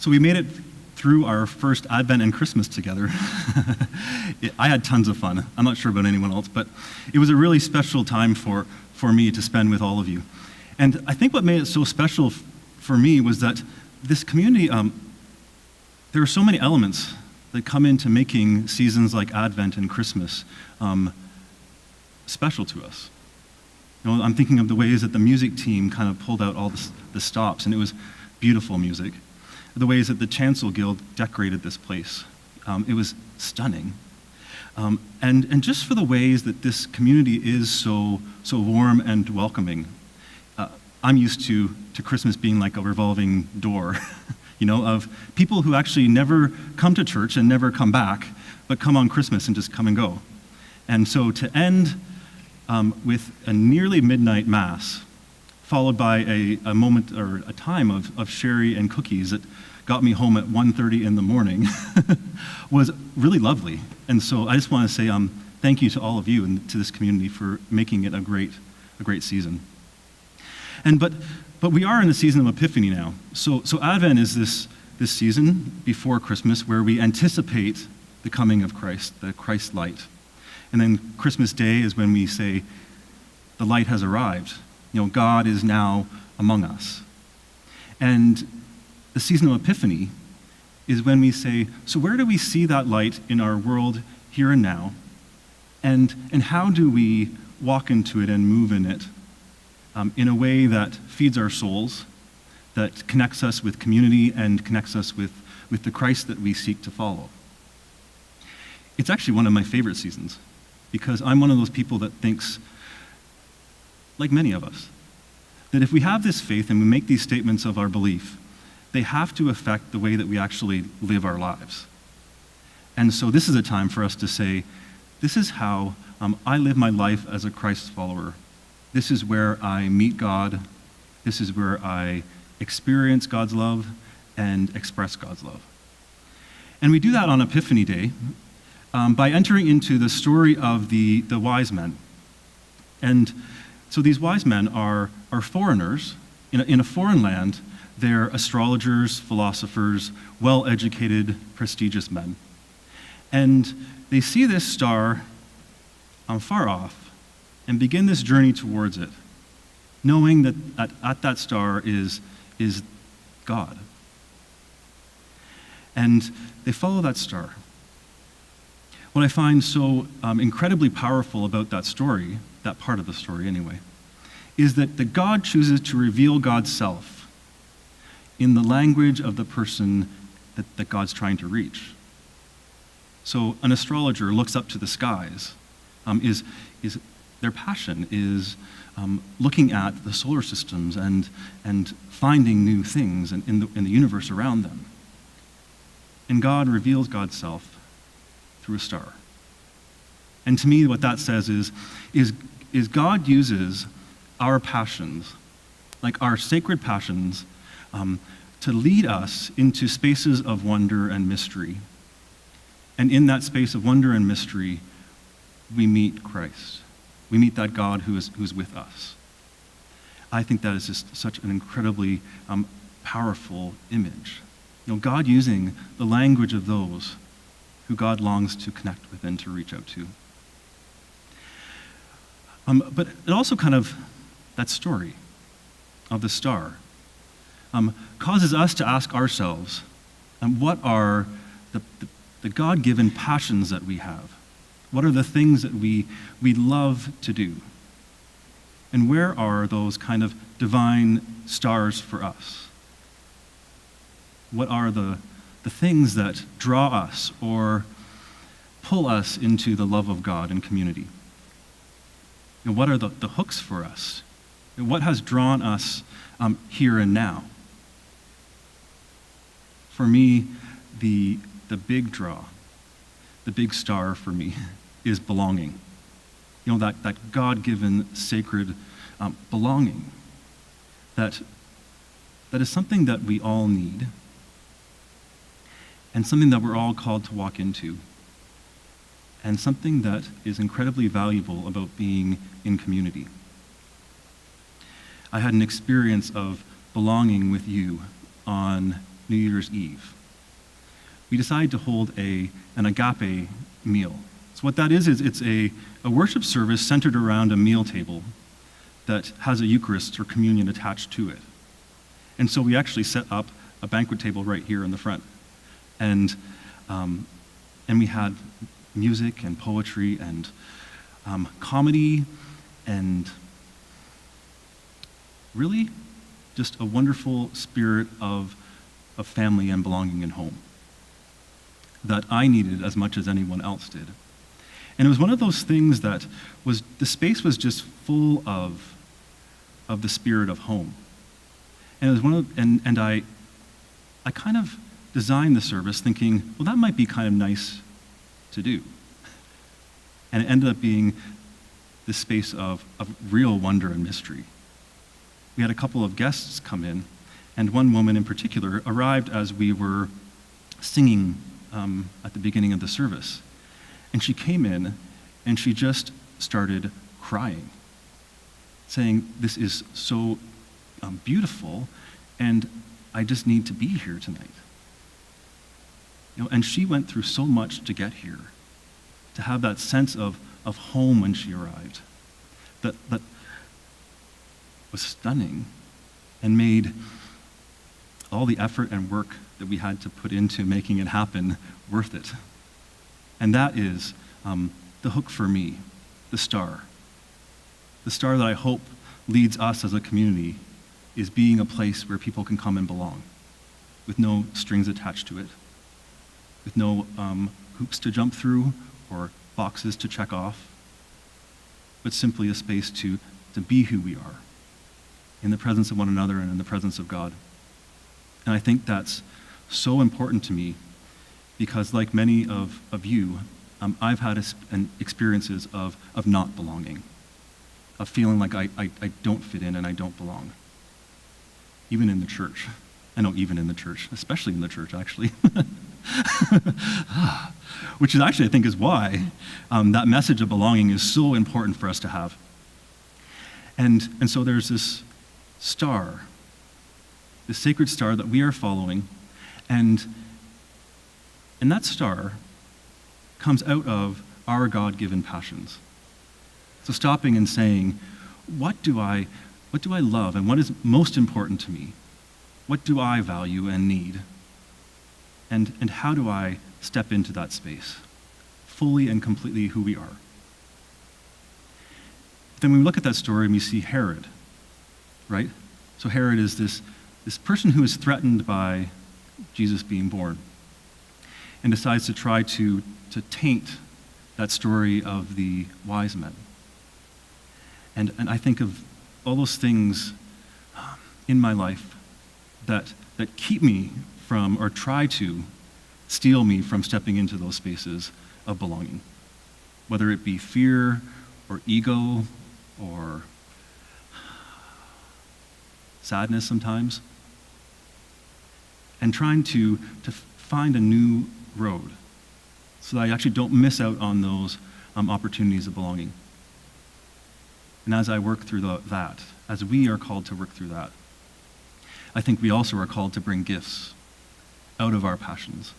So we made it through our first Advent and Christmas together. I had tons of fun. I'm not sure about anyone else, but it was a really special time for me to spend with all of you. And I think what made it so special for me was that this community, there are so many elements that come into making seasons like Advent and Christmas special to us. You know, I'm thinking of the ways that the music team kind of pulled out all the stops, and it was beautiful music. The ways that the Chancel Guild decorated this place. It was stunning. And just for the ways that this community is so warm and welcoming. I'm used to Christmas being like a revolving door, you know, of people who actually never come to church and never come back, but come on Christmas and just come and go. And so to end with a nearly midnight mass, followed by a moment or a time of sherry and cookies that got me home at 1:30 in the morning was really lovely. And so I just want to say thank you to all of you and to this community for making it a great season. But we are in the season of Epiphany now. So Advent is this season before Christmas where we anticipate the coming of Christ, the Christ light. And then Christmas Day is when we say the light has arrived. You know, God is now among us. And the season of Epiphany is when we say, so where do we see that light in our world here and now? And how do we walk into it and move in it in a way that feeds our souls, that connects us with community and connects us with the Christ that we seek to follow? It's actually one of my favorite seasons because I'm one of those people that thinks, like many of us, that if we have this faith and we make these statements of our belief, they have to affect the way that we actually live our lives. And so this is a time for us to say, this is how I live my life as a Christ follower. This is where I meet God. This is where I experience God's love and express God's love. And we do that on Epiphany Day by entering into the story of the wise men. And so these wise men are foreigners in a foreign land. They're astrologers, philosophers, well-educated, prestigious men. And they see this star far off and begin this journey towards it, knowing that at that star is God. And they follow that star. What I find so incredibly powerful about that story, that part of the story anyway, is that God chooses to reveal God's self in the language of the person that God's trying to reach. So an astrologer looks up to the skies, is their passion is looking at the solar systems and finding new things in the universe around them. And God reveals God's self through a star. And to me, what that says is God uses our passions, like our sacred passions, to lead us into spaces of wonder and mystery. And in that space of wonder and mystery, we meet Christ. We meet that God who's with us. I think that is just such an incredibly powerful image. You know, God using the language of those who God longs to connect with and to reach out to. But it also kind of, that story of the star, causes us to ask ourselves, what are the God-given passions that we have? What are the things that we love to do? And where are those kind of divine stars for us? What are the things that draw us or pull us into the love of God and community? And what are the hooks for us? And what has drawn us here and now? For me, the big draw, the big star for me is belonging. You know, that God-given sacred belonging that is something that we all need and something that we're all called to walk into and something that is incredibly valuable about being in community. I had an experience of belonging with you on New Year's Eve, we decided to hold an agape meal. So what that is it's a worship service centered around a meal table that has a Eucharist or communion attached to it. And so we actually set up a banquet table right here in the front. And we had music and poetry and comedy and really just a wonderful spirit of family and belonging and home that I needed as much as anyone else did. And it was one of those things that the space was just full of the spirit of home. And it was and I kind of designed the service thinking, well, that might be kind of nice to do. And it ended up being this space of real wonder and mystery. We had a couple of guests come in, and one woman in particular arrived as we were singing at the beginning of the service. And she came in, and she just started crying, saying, "This is so beautiful, and I just need to be here tonight." And she went through so much to get here, to have that sense of home when she arrived, that was stunning and made all the effort and work that we had to put into making it happen worth it. And that is the hook for me, the star. The star that I hope leads us as a community is being a place where people can come and belong, with no strings attached to it, with no hoops to jump through or boxes to check off, but simply a space to be who we are, in the presence of one another and in the presence of God. And I think that's so important to me because, like many of you, I've had experiences of not belonging, of feeling like I don't fit in and I don't belong, even in the church. I know even in the church, especially in the church, actually. Which is actually, I think, is why that message of belonging is so important for us to have. And so there's this star, this sacred star that we are following, and that star comes out of our God-given passions. So stopping and saying, what do I love and what is most important to me? What do I value and need? And how do I step into that space, fully and completely who we are? Then we look at that story and we see Herod, right? So Herod is this person who is threatened by Jesus being born and decides to try to taint that story of the wise men. And I think of all those things in my life that keep me from, or try to steal me from stepping into those spaces of belonging, whether it be fear or ego or sadness sometimes, and trying to find a new road so that I actually don't miss out on those opportunities of belonging. And as I work through that, as we are called to work through that, I think we also are called to bring gifts out of our passions.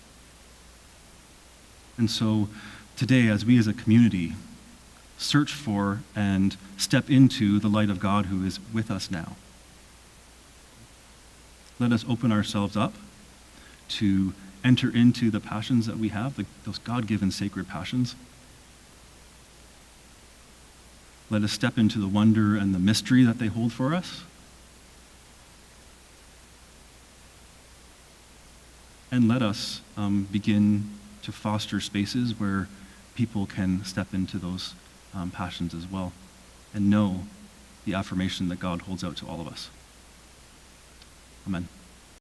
And so today, as we as a community search for and step into the light of God who is with us now, let us open ourselves up to enter into the passions that we have, those God-given sacred passions. Let us step into the wonder and the mystery that they hold for us. And let us begin to foster spaces where people can step into those passions as well and know the affirmation that God holds out to all of us. Amen.